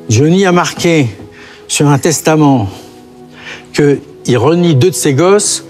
Johnny a marqué sur un testament qu'il renie 2 de ses gosses,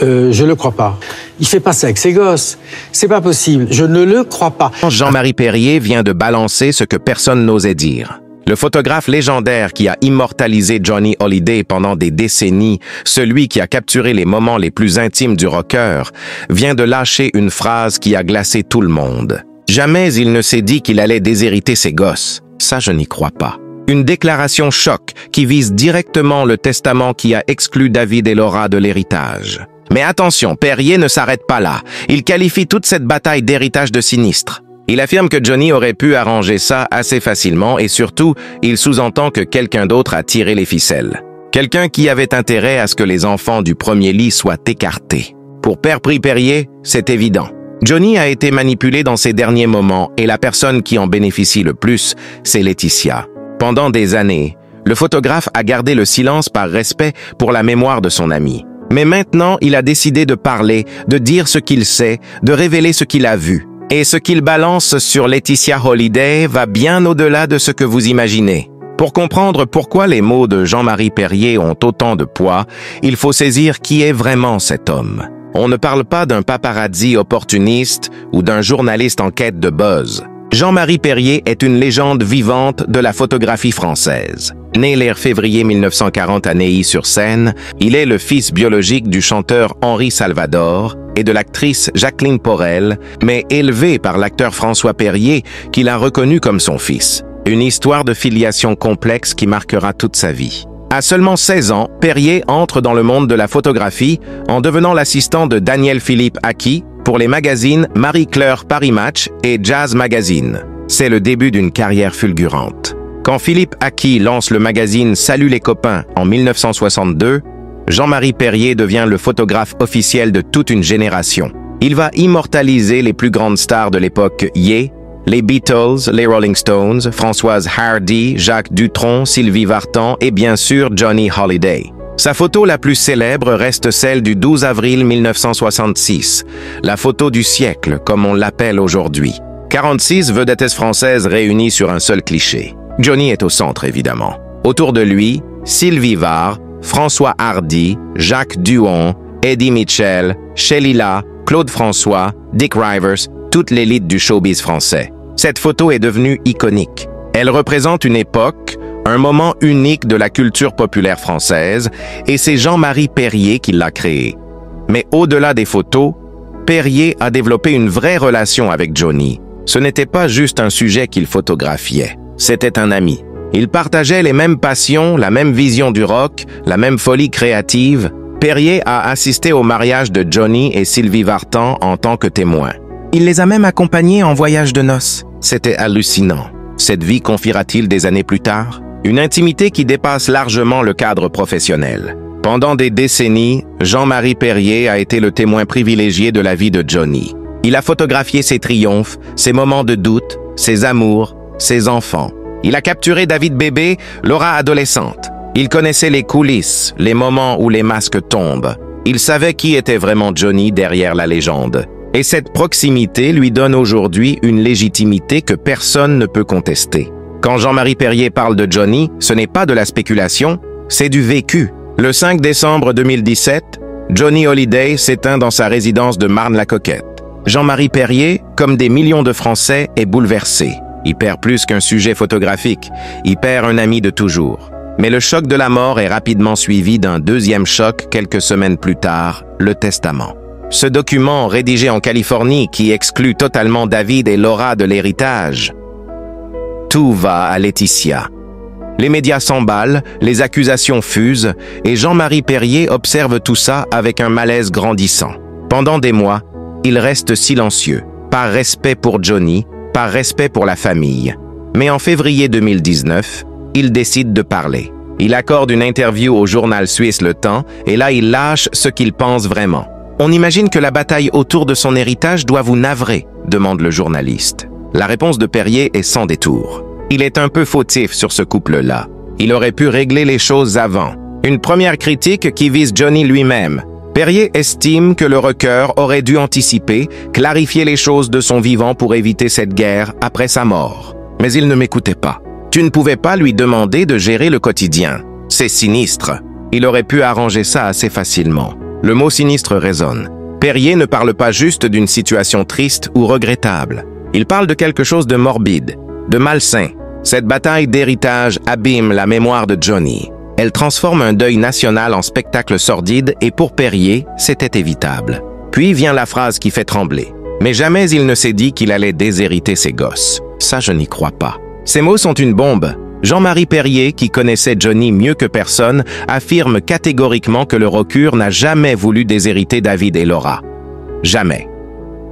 je le crois pas. Il fait pas ça avec ses gosses. C'est pas possible. Je ne le crois pas. Jean-Marie Perrier vient de balancer ce que personne n'osait dire. Le photographe légendaire qui a immortalisé Johnny Hallyday pendant des décennies, celui qui a capturé les moments les plus intimes du rocker, vient de lâcher une phrase qui a glacé tout le monde. Jamais il ne s'est dit qu'il allait déshériter ses gosses. Ça, je n'y crois pas. Une déclaration choc qui vise directement le testament qui a exclu David et Laura de l'héritage. Mais attention, Perrier ne s'arrête pas là. Il qualifie toute cette bataille d'héritage de sinistre. Il affirme que Johnny aurait pu arranger ça assez facilement et surtout, il sous-entend que quelqu'un d'autre a tiré les ficelles. Quelqu'un qui avait intérêt à ce que les enfants du premier lit soient écartés. Pour Père Prix Perrier, c'est évident. Johnny a été manipulé dans ses derniers moments et la personne qui en bénéficie le plus, c'est Laetitia. Pendant des années, le photographe a gardé le silence par respect pour la mémoire de son ami. Mais maintenant, il a décidé de parler, de dire ce qu'il sait, de révéler ce qu'il a vu. Et ce qu'il balance sur Laetitia Hallyday va bien au-delà de ce que vous imaginez. Pour comprendre pourquoi les mots de Jean-Marie Perrier ont autant de poids, il faut saisir qui est vraiment cet homme. On ne parle pas d'un paparazzi opportuniste ou d'un journaliste en quête de buzz. Jean-Marie Perrier est une légende vivante de la photographie française. Né le février 1940 à Neuilly-sur-Seine, il est le fils biologique du chanteur Henri Salvador et de l'actrice Jacqueline Porel, mais élevé par l'acteur François Perrier, qu'il a reconnu comme son fils. Une histoire de filiation complexe qui marquera toute sa vie. À seulement 16 ans, Perrier entre dans le monde de la photographie en devenant l'assistant de Daniel-Philippe Aki pour les magazines Marie-Claire Paris Match et Jazz Magazine. C'est le début d'une carrière fulgurante. Quand Philippe Aki lance le magazine Salut les copains en 1962, Jean-Marie Perrier devient le photographe officiel de toute une génération. Il va immortaliser les plus grandes stars de l'époque Ye, les Beatles, les Rolling Stones, Françoise Hardy, Jacques Dutronc, Sylvie Vartan et bien sûr Johnny Hallyday. Sa photo la plus célèbre reste celle du 12 avril 1966, la photo du siècle comme on l'appelle aujourd'hui. 46 vedettes françaises réunies sur un seul cliché. Johnny est au centre évidemment. Autour de lui, Sylvie Vartan, François Hardy, Jacques Duhon, Eddie Mitchell, Shelila, Claude François, Dick Rivers, toute l'élite du showbiz français. Cette photo est devenue iconique. Elle représente une époque, un moment unique de la culture populaire française, et c'est Jean-Marie Perrier qui l'a créée. Mais au-delà des photos, Perrier a développé une vraie relation avec Johnny. Ce n'était pas juste un sujet qu'il photographiait, c'était un ami. Ils partageaient les mêmes passions, la même vision du rock, la même folie créative. Perrier a assisté au mariage de Johnny et Sylvie Vartan en tant que témoin. Il les a même accompagnés en voyage de noces. C'était hallucinant. Cette vie confiera-t-il des années plus tard? Une intimité qui dépasse largement le cadre professionnel. Pendant des décennies, Jean-Marie Perrier a été le témoin privilégié de la vie de Johnny. Il a photographié ses triomphes, ses moments de doute, ses amours, ses enfants. Il a capturé David bébé, Laura adolescente. Il connaissait les coulisses, les moments où les masques tombent. Il savait qui était vraiment Johnny derrière la légende. Et cette proximité lui donne aujourd'hui une légitimité que personne ne peut contester. Quand Jean-Marie Perrier parle de Johnny, ce n'est pas de la spéculation, c'est du vécu. Le 5 décembre 2017, Johnny Hallyday s'éteint dans sa résidence de Marne-la-Coquette. Jean-Marie Perrier, comme des millions de Français, est bouleversé. Il perd plus qu'un sujet photographique, il perd un ami de toujours. Mais le choc de la mort est rapidement suivi d'un deuxième choc quelques semaines plus tard, le testament. Ce document rédigé en Californie qui exclut totalement David et Laura de l'héritage. Tout va à Laetitia. Les médias s'emballent, les accusations fusent, et Jean-Marie Perrier observe tout ça avec un malaise grandissant. Pendant des mois, il reste silencieux, par respect pour Johnny, par respect pour la famille. Mais en février 2019, il décide de parler. Il accorde une interview au journal suisse Le Temps, et là il lâche ce qu'il pense vraiment. On imagine que la bataille autour de son héritage doit vous navrer, demande le journaliste. La réponse de Perrier est sans détour. Il est un peu fautif sur ce couple-là. Il aurait pu régler les choses avant. Une première critique qui vise Johnny lui-même. Perrier estime que le rocker aurait dû anticiper, clarifier les choses de son vivant pour éviter cette guerre après sa mort. Mais il ne m'écoutait pas. Tu ne pouvais pas lui demander de gérer le quotidien. C'est sinistre. Il aurait pu arranger ça assez facilement. Le mot sinistre résonne. Perrier ne parle pas juste d'une situation triste ou regrettable. Il parle de quelque chose de morbide, de malsain. Cette bataille d'héritage abîme la mémoire de Johnny. Elle transforme un deuil national en spectacle sordide et pour Perrier, c'était évitable. Puis vient la phrase qui fait trembler. Mais jamais il ne s'est dit qu'il allait déshériter ses gosses. Ça, je n'y crois pas. Ces mots sont une bombe. Jean-Marie Perrier, qui connaissait Johnny mieux que personne, affirme catégoriquement que le Rocure n'a jamais voulu déshériter David et Laura. Jamais.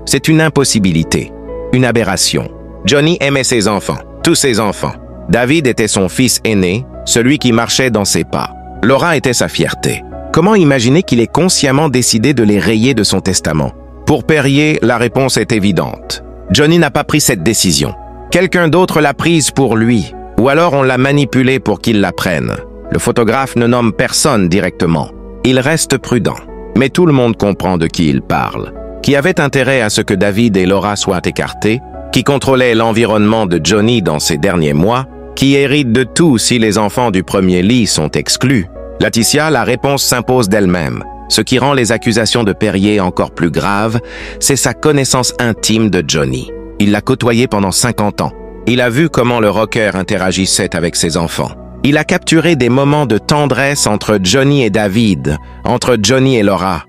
C'est une impossibilité, une aberration. Johnny aimait ses enfants, tous ses enfants. David était son fils aîné, celui qui marchait dans ses pas. Laura était sa fierté. Comment imaginer qu'il ait consciemment décidé de les rayer de son testament? Pour Perrier, la réponse est évidente. Johnny n'a pas pris cette décision. Quelqu'un d'autre l'a prise pour lui. Ou alors on l'a manipulé pour qu'il la prenne. Le photographe ne nomme personne directement. Il reste prudent. Mais tout le monde comprend de qui il parle. Qui avait intérêt à ce que David et Laura soient écartés, qui contrôlait l'environnement de Johnny dans ces derniers mois, qui hérite de tout si les enfants du premier lit sont exclus. Laetitia, la réponse s'impose d'elle-même. Ce qui rend les accusations de Perrier encore plus graves, c'est sa connaissance intime de Johnny. Il l'a côtoyé pendant 50 ans. Il a vu comment le rocker interagissait avec ses enfants. Il a capturé des moments de tendresse entre Johnny et David, entre Johnny et Laura.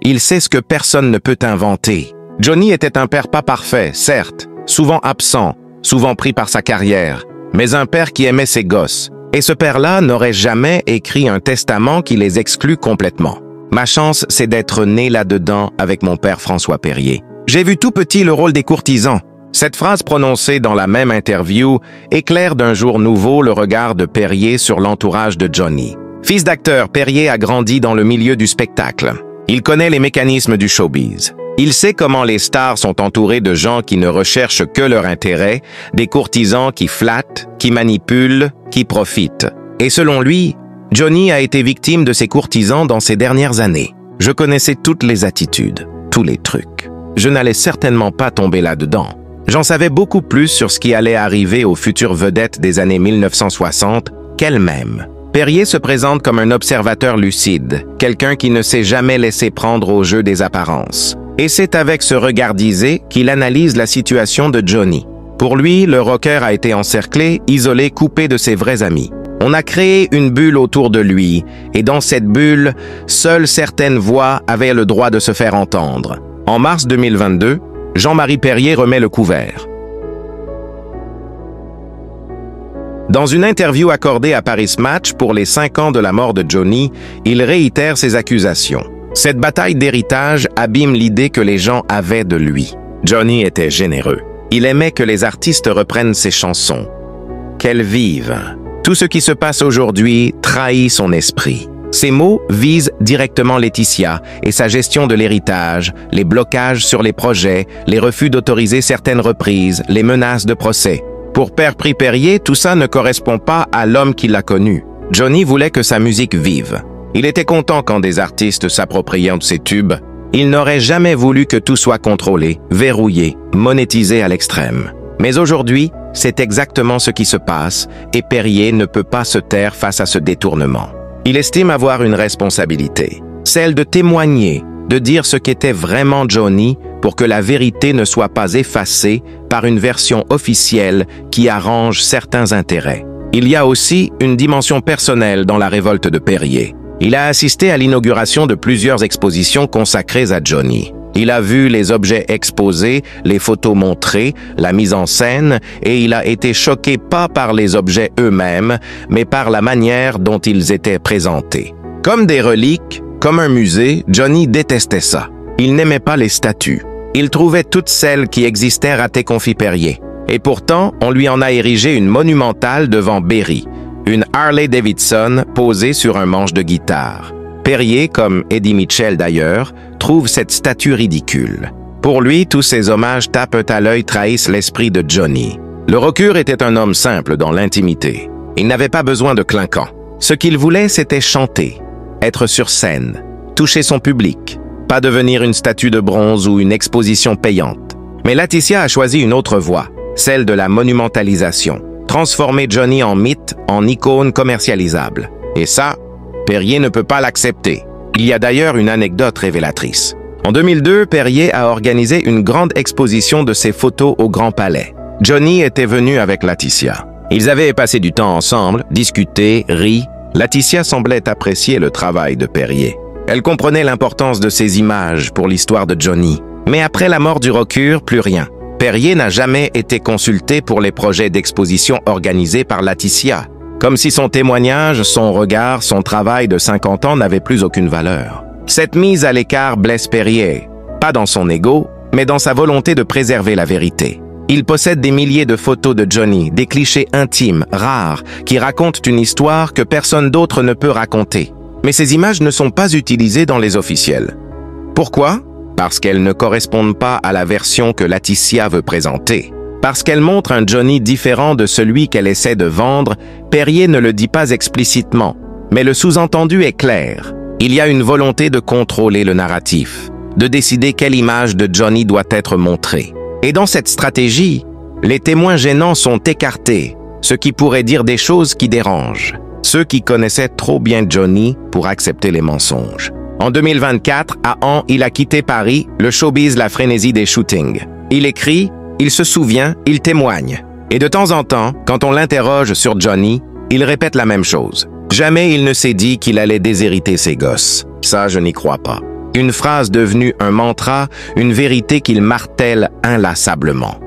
Il sait ce que personne ne peut inventer. Johnny était un père pas parfait, certes, souvent absent, souvent pris par sa carrière, mais un père qui aimait ses gosses. Et ce père-là n'aurait jamais écrit un testament qui les exclut complètement. Ma chance, c'est d'être né là-dedans avec mon père François Perrier. J'ai vu tout petit le rôle des courtisans. Cette phrase prononcée dans la même interview éclaire d'un jour nouveau le regard de Perrier sur l'entourage de Johnny. Fils d'acteur, Perrier a grandi dans le milieu du spectacle. Il connaît les mécanismes du showbiz. Il sait comment les stars sont entourées de gens qui ne recherchent que leur intérêt, des courtisans qui flattent, qui manipulent, qui profitent. Et selon lui, Johnny a été victime de ces courtisans dans ces dernières années. Je connaissais toutes les attitudes, tous les trucs. Je n'allais certainement pas tomber là-dedans. J'en savais beaucoup plus sur ce qui allait arriver aux futures vedettes des années 1960 qu'elles-mêmes. Perrier se présente comme un observateur lucide, quelqu'un qui ne s'est jamais laissé prendre au jeu des apparences. Et c'est avec ce regard aiguisé qu'il analyse la situation de Johnny. Pour lui, le rocker a été encerclé, isolé, coupé de ses vrais amis. On a créé une bulle autour de lui, et dans cette bulle, seules certaines voix avaient le droit de se faire entendre. En mars 2022, Jean-Marie Perrier remet le couvert. Dans une interview accordée à Paris Match pour les 5 ans de la mort de Johnny, il réitère ses accusations. Cette bataille d'héritage abîme l'idée que les gens avaient de lui. Johnny était généreux. Il aimait que les artistes reprennent ses chansons, qu'elles vivent. Tout ce qui se passe aujourd'hui trahit son esprit. Ces mots visent directement Laetitia et sa gestion de l'héritage, les blocages sur les projets, les refus d'autoriser certaines reprises, les menaces de procès. Pour Père Prix Perrier, tout ça ne correspond pas à l'homme qui l'a connu. Johnny voulait que sa musique vive. Il était content quand des artistes s'appropriaient de ses tubes. Il n'aurait jamais voulu que tout soit contrôlé, verrouillé, monétisé à l'extrême. Mais aujourd'hui, c'est exactement ce qui se passe et Perrier ne peut pas se taire face à ce détournement. Il estime avoir une responsabilité, celle de témoigner, de dire ce qu'était vraiment Johnny pour que la vérité ne soit pas effacée par une version officielle qui arrange certains intérêts. Il y a aussi une dimension personnelle dans la révolte de Perrier. Il a assisté à l'inauguration de plusieurs expositions consacrées à Johnny. Il a vu les objets exposés, les photos montrées, la mise en scène, et il a été choqué pas par les objets eux-mêmes, mais par la manière dont ils étaient présentés. Comme des reliques, comme un musée, Johnny détestait ça. Il n'aimait pas les statues. Il trouvait toutes celles qui existaient ratées, confie Perrier. Et pourtant, on lui en a érigé une monumentale devant Berry, une Harley Davidson posée sur un manche de guitare. Perrier, comme Eddie Mitchell d'ailleurs, trouve cette statue ridicule. Pour lui, tous ces hommages tapent à l'œil trahissent l'esprit de Johnny. Le rocker était un homme simple dans l'intimité. Il n'avait pas besoin de clinquant. Ce qu'il voulait, c'était chanter, être sur scène, toucher son public, pas devenir une statue de bronze ou une exposition payante. Mais Laetitia a choisi une autre voie, celle de la monumentalisation. transformer Johnny en mythe, en icône commercialisable. Et ça, Perrier ne peut pas l'accepter. Il y a d'ailleurs une anecdote révélatrice. En 2002, Perrier a organisé une grande exposition de ses photos au Grand Palais. Johnny était venu avec Laetitia. Ils avaient passé du temps ensemble, discuté, ri. Laetitia semblait apprécier le travail de Perrier. Elle comprenait l'importance de ces images pour l'histoire de Johnny. Mais après la mort du rockeur, plus rien. Perrier n'a jamais été consulté pour les projets d'exposition organisés par Laetitia. Comme si son témoignage, son regard, son travail de 50 ans n'avaient plus aucune valeur. Cette mise à l'écart blesse Perrier, pas dans son ego, mais dans sa volonté de préserver la vérité. Il possède des milliers de photos de Johnny, des clichés intimes, rares, qui racontent une histoire que personne d'autre ne peut raconter. Mais ces images ne sont pas utilisées dans les officiels. Pourquoi? Parce qu'elles ne correspondent pas à la version que Laetitia veut présenter. Parce qu'elles montrent un Johnny différent de celui qu'elle essaie de vendre, Perrier ne le dit pas explicitement, mais le sous-entendu est clair. Il y a une volonté de contrôler le narratif, de décider quelle image de Johnny doit être montrée. Et dans cette stratégie, les témoins gênants sont écartés, ce qui pourrait dire des choses qui dérangent. Ceux qui connaissaient trop bien Johnny pour accepter les mensonges. En 2024, à An, il a quitté Paris, le showbiz, la frénésie des shootings. Il écrit, il se souvient, il témoigne. Et de temps en temps, quand on l'interroge sur Johnny, il répète la même chose. Jamais il ne s'est dit qu'il allait déshériter ses gosses. Ça, je n'y crois pas. Une phrase devenue un mantra, une vérité qu'il martèle inlassablement.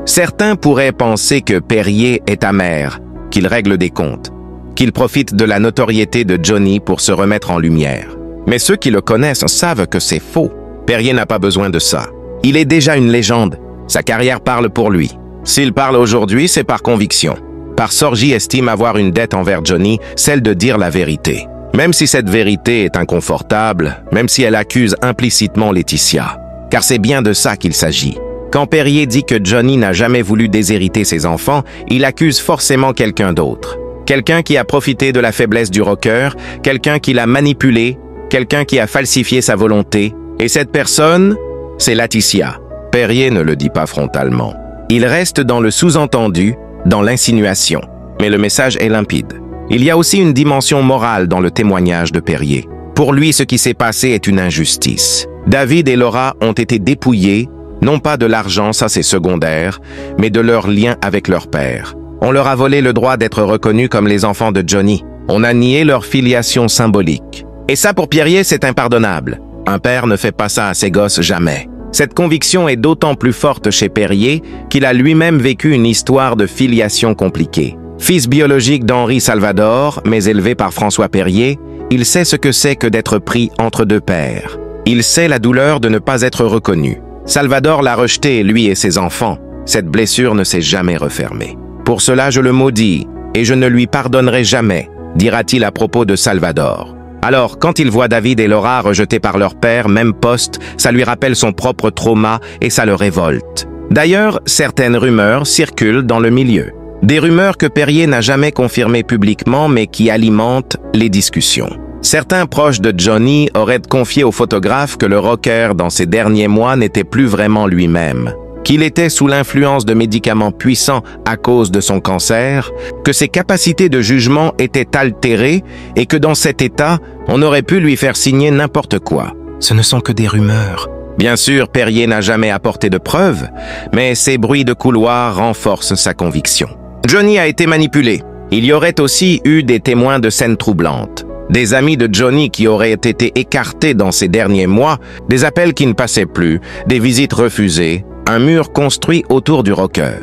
Certains pourraient penser que Perrier est amer, qu'il règle des comptes, qu'il profite de la notoriété de Johnny pour se remettre en lumière. Mais ceux qui le connaissent savent que c'est faux. Perrier n'a pas besoin de ça. Il est déjà une légende. Sa carrière parle pour lui. S'il parle aujourd'hui, c'est par conviction. Par Sorgi estime avoir une dette envers Johnny, celle de dire la vérité. Même si cette vérité est inconfortable, même si elle accuse implicitement Laetitia. Car c'est bien de ça qu'il s'agit. Quand Perrier dit que Johnny n'a jamais voulu déshériter ses enfants, il accuse forcément quelqu'un d'autre. Quelqu'un qui a profité de la faiblesse du rockeur, quelqu'un qui l'a manipulé, quelqu'un qui a falsifié sa volonté. Et cette personne, c'est Laetitia. Perrier ne le dit pas frontalement. Il reste dans le sous-entendu, dans l'insinuation. Mais le message est limpide. Il y a aussi une dimension morale dans le témoignage de Perrier. Pour lui, ce qui s'est passé est une injustice. David et Laura ont été dépouillés, non pas de l'argent, ça c'est secondaire, mais de leur lien avec leur père. On leur a volé le droit d'être reconnus comme les enfants de Johnny. On a nié leur filiation symbolique. Et ça, pour Perrier, c'est impardonnable. Un père ne fait pas ça à ses gosses jamais. Cette conviction est d'autant plus forte chez Perrier qu'il a lui-même vécu une histoire de filiation compliquée. Fils biologique d'Henri Salvador, mais élevé par François Perrier, il sait ce que c'est que d'être pris entre deux pères. Il sait la douleur de ne pas être reconnu. Salvador l'a rejeté, lui et ses enfants. Cette blessure ne s'est jamais refermée. Pour cela, je le maudis, et je ne lui pardonnerai jamais, dira-t-il à propos de Salvador. Alors, quand il voit David et Laura rejetés par leur père, même poste, ça lui rappelle son propre trauma et ça le révolte. D'ailleurs, certaines rumeurs circulent dans le milieu. Des rumeurs que Perrier n'a jamais confirmées publiquement, mais qui alimentent les discussions. Certains proches de Johnny auraient confié au photographe que le rocker, dans ces derniers mois, n'était plus vraiment lui-même. Qu'il était sous l'influence de médicaments puissants à cause de son cancer, que ses capacités de jugement étaient altérées et que dans cet état, on aurait pu lui faire signer n'importe quoi. Ce ne sont que des rumeurs. Bien sûr, Perrier n'a jamais apporté de preuves, mais ces bruits de couloir renforcent sa conviction. Johnny a été manipulé. Il y aurait aussi eu des témoins de scènes troublantes. Des amis de Johnny qui auraient été écartés dans ces derniers mois, des appels qui ne passaient plus, des visites refusées, un mur construit autour du rocker.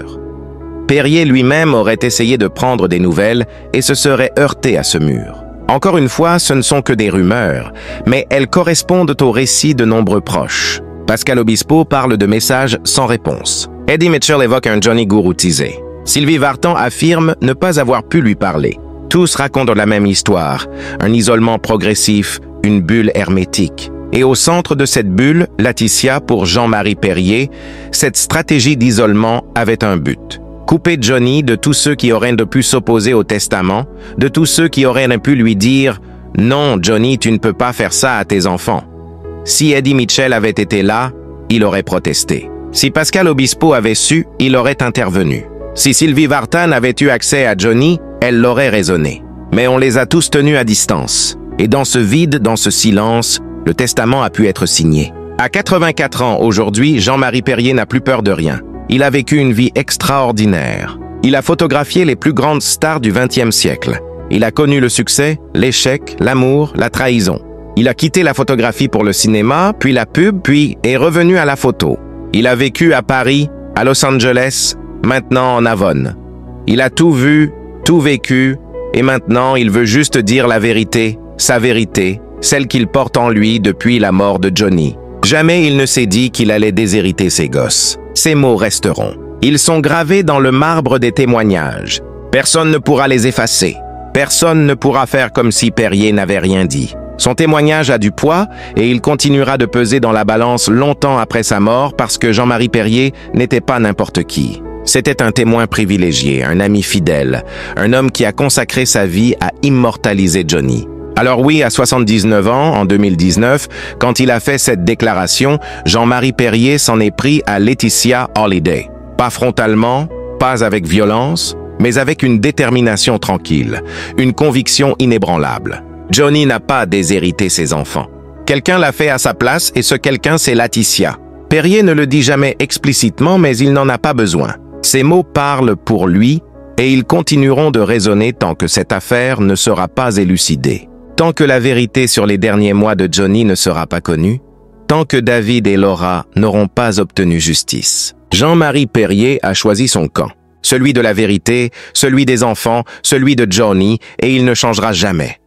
Perrier lui-même aurait essayé de prendre des nouvelles et se serait heurté à ce mur. Encore une fois, ce ne sont que des rumeurs, mais elles correspondent au récit de nombreux proches. Pascal Obispo parle de messages sans réponse. Eddie Mitchell évoque un Johnny gouroutisé. Sylvie Vartan affirme ne pas avoir pu lui parler. Tous racontent la même histoire, un isolement progressif, une bulle hermétique. Et au centre de cette bulle, Laetitia, pour Jean-Marie Perrier, cette stratégie d'isolement avait un but. Couper Johnny de tous ceux qui auraient pu s'opposer au testament, de tous ceux qui auraient pu lui dire « Non, Johnny, tu ne peux pas faire ça à tes enfants ». Si Eddie Mitchell avait été là, il aurait protesté. Si Pascal Obispo avait su, il aurait intervenu. Si Sylvie Vartan avait eu accès à Johnny, elle l'aurait raisonné. Mais on les a tous tenus à distance. Et dans ce vide, dans ce silence, le testament a pu être signé. À 84 ans aujourd'hui, Jean-Marie Perrier n'a plus peur de rien. Il a vécu une vie extraordinaire. Il a photographié les plus grandes stars du XXe siècle. Il a connu le succès, l'échec, l'amour, la trahison. Il a quitté la photographie pour le cinéma, puis la pub, puis est revenu à la photo. Il a vécu à Paris, à Los Angeles, maintenant en Avon. Il a tout vu, tout vécu, et maintenant il veut juste dire la vérité, sa vérité, celle qu'il porte en lui depuis la mort de Johnny. Jamais il ne s'est dit qu'il allait déshériter ses gosses. Ces mots resteront. Ils sont gravés dans le marbre des témoignages. Personne ne pourra les effacer. Personne ne pourra faire comme si Perrier n'avait rien dit. Son témoignage a du poids et il continuera de peser dans la balance longtemps après sa mort parce que Jean-Marie Perrier n'était pas n'importe qui. C'était un témoin privilégié, un ami fidèle, un homme qui a consacré sa vie à immortaliser Johnny. Alors oui, à 79 ans, en 2019, quand il a fait cette déclaration, Jean-Marie Perrier s'en est pris à Laetitia Hallyday. Pas frontalement, pas avec violence, mais avec une détermination tranquille, une conviction inébranlable. Johnny n'a pas déshérité ses enfants. Quelqu'un l'a fait à sa place et ce quelqu'un, c'est Laetitia. Perrier ne le dit jamais explicitement, mais il n'en a pas besoin. Ces mots parlent pour lui et ils continueront de résonner tant que cette affaire ne sera pas élucidée. Tant que la vérité sur les derniers mois de Johnny ne sera pas connue, tant que David et Laura n'auront pas obtenu justice. Jean-Marie Perrier a choisi son camp, celui de la vérité, celui des enfants, celui de Johnny, et il ne changera jamais.